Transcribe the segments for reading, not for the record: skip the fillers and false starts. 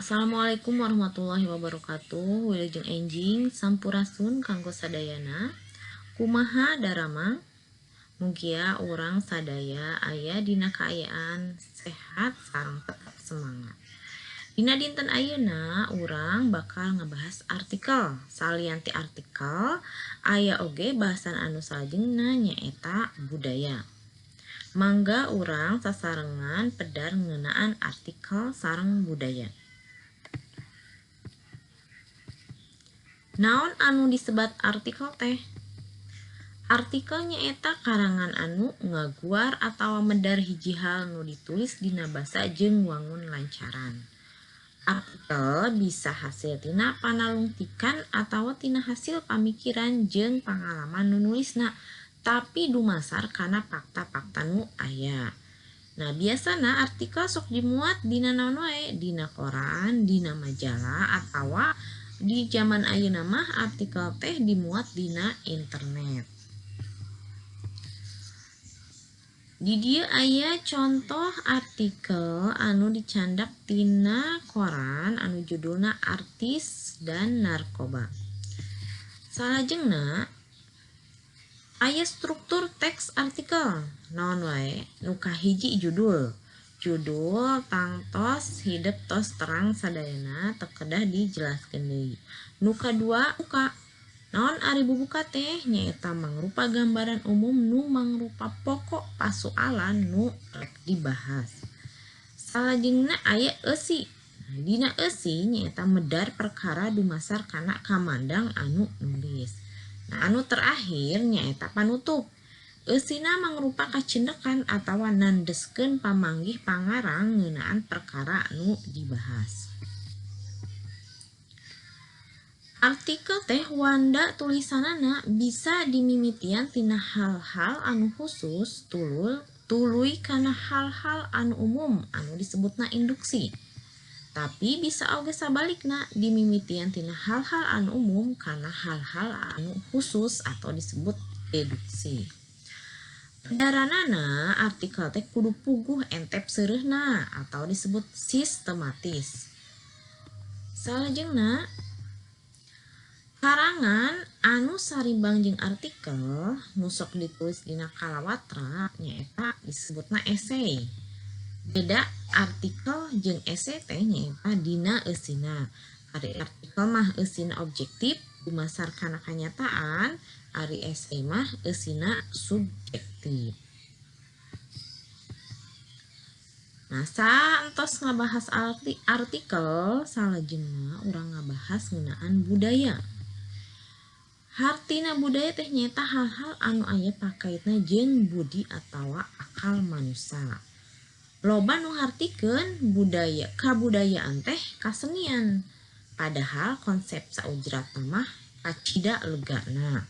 Assalamualaikum warahmatullahi wabarakatuh. Wilujeng enjing sampurasun kanggo sadayana. Kumaha darama? Mugia urang sadaya aya dina kaayaan sehat sareng tetap semangat. Dina dinten ayeuna urang bakal ngebahas artikel. Salianti artikel aya oge bahasan anu salajengna nyaeta budaya. Mangga urang sasarengan pedar ngeunaan artikel sareng budaya. Naon anu disebat artikel teh? Artikel nyaeta karangan anu ngaguar atawa medar hiji hal nu ditulis dina basa jeung wangun lancaran. Artikel bisa hasil tina panalungtikan atawa tina hasil pamikiran jeung pangalaman nu nulisna, tapi dumasar kana fakta-fakta nu aya. Nah, biasana artikel sok dimuat dina naon wae, dina koran, dina majalah, atawa di zaman ayeuna mah artikel teh dimuat dina internet. Di dieu aya contoh artikel anu dicandak tina koran anu judulna Artis dan Narkoba. Salajengna aya struktur teks artikel. Naon wae? Nu kahiji judul tangtos hidup tos terang sadayana teu kedah dijelaskeun deui. Nu kadua buka. Naon ari bubuka teh? Nyaeta mangrupa gambaran umum nu mangrupa pokok pasoalan nu rek dibahas. Salajengna aya eusi. Dina eusi nyaeta medar perkara dumasar kana kamandang anu nulis. Nah, anu terakhir nyaeta panutup. Eusina mangrupa kacendekan atawa nandeskeun pamanggih pangarang ngeunaan perkara anu dibahas. Artikel teh wanda tulisanana bisa dimimitian tina hal-hal anu khusus tuluy kana hal-hal anu umum anu disebutna induksi. Tapi bisa oge sabalikna dimimitian tina hal-hal anu umum kana hal-hal anu khusus atau disebut deduksi. Daranana artikel teh kudu puguh entep seureuhna atau disebut sistematis. Salajengna karangan anu sarimbang jeung artikel nu sok ditulis dina kalawatra nyaeta disebutna esei. Beda artikel jeung esei teh nyaeta dina eusina. Ari artikel mah eusina objektif dumasar kana kanyataan, ari esei mah eusina subjektif. Nah, saentos ngabahas artikel salajengna urang ngabahas ngeunaan budaya. Hartina budaya teh nyaeta hal-hal anu aya pakaitna jeung budi atawa akal manusia. Loba nu hartikeun budaya kabudayaan teh kasenian. Padahal konsep saujratna mah kacida legana.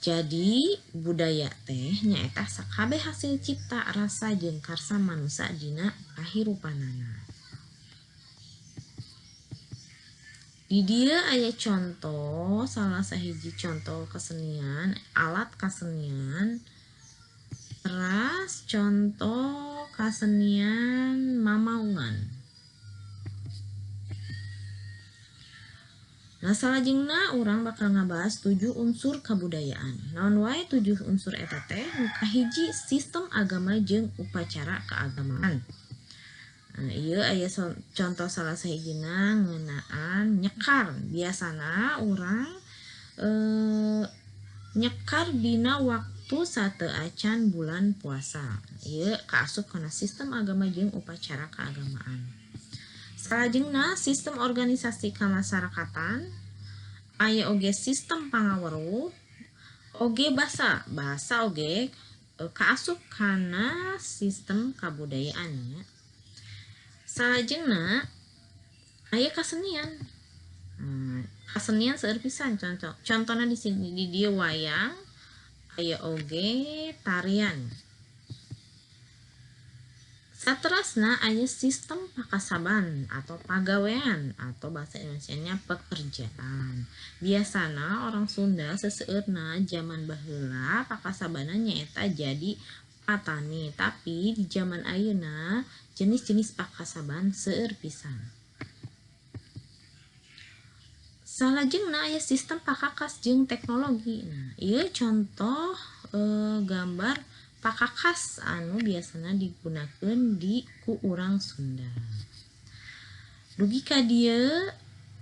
Jadi budaya teh nyaeta sakabeh hasil cipta rasa jeung karsa manusia dina kahirupanana. Di dieu aya contoh salah sahiji contoh kesenian, alat kasenian, teras contoh kasenian mamaungan. Nah, salajengna urang bakal ngabahas 7 unsur kabudayaan. Naon wae 7 unsur eta teh? Nu kahiji sistem agama jeung upacara keagamaan. Nah, ieu aya contoh salah sahijina ngeunaan nyekar. Biasana urang nyekar dina waktu sateu acan bulan puasa. Ieu kaasup kana sistem agama jeung upacara keagamaan. Salajengna sistem organisasi kamasyarakatan, aya oge sistem pangaweruh, oge basa oge kaasup kana sistem kabudayaan nya. Salajengna aya kasenian. Kasenian seueur pisan contohna di sini di dieu wayang, aya oge tarian. Saterusna aya sistem pakasaban atau pagawean atau bahasa Indonesianya pekerjaan. Biasana orang Sunda seseueurna zaman baheula pakasabana nyaeta jadi patani, tapi di zaman ayeuna jenis-jenis pakasaban seueur pisan. Salajengna aya sistem pakakas jeung teknologi. Nah, ieu contoh gambar pakakas anu biasana digunakeun ku urang Sunda. Dugi ka dieu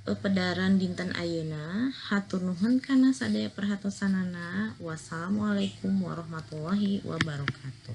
pedaran dinten ayeuna, hatur nuhun kana sadaya perhatosanana. Wassalamualaikum warahmatullahi wabarakatuh.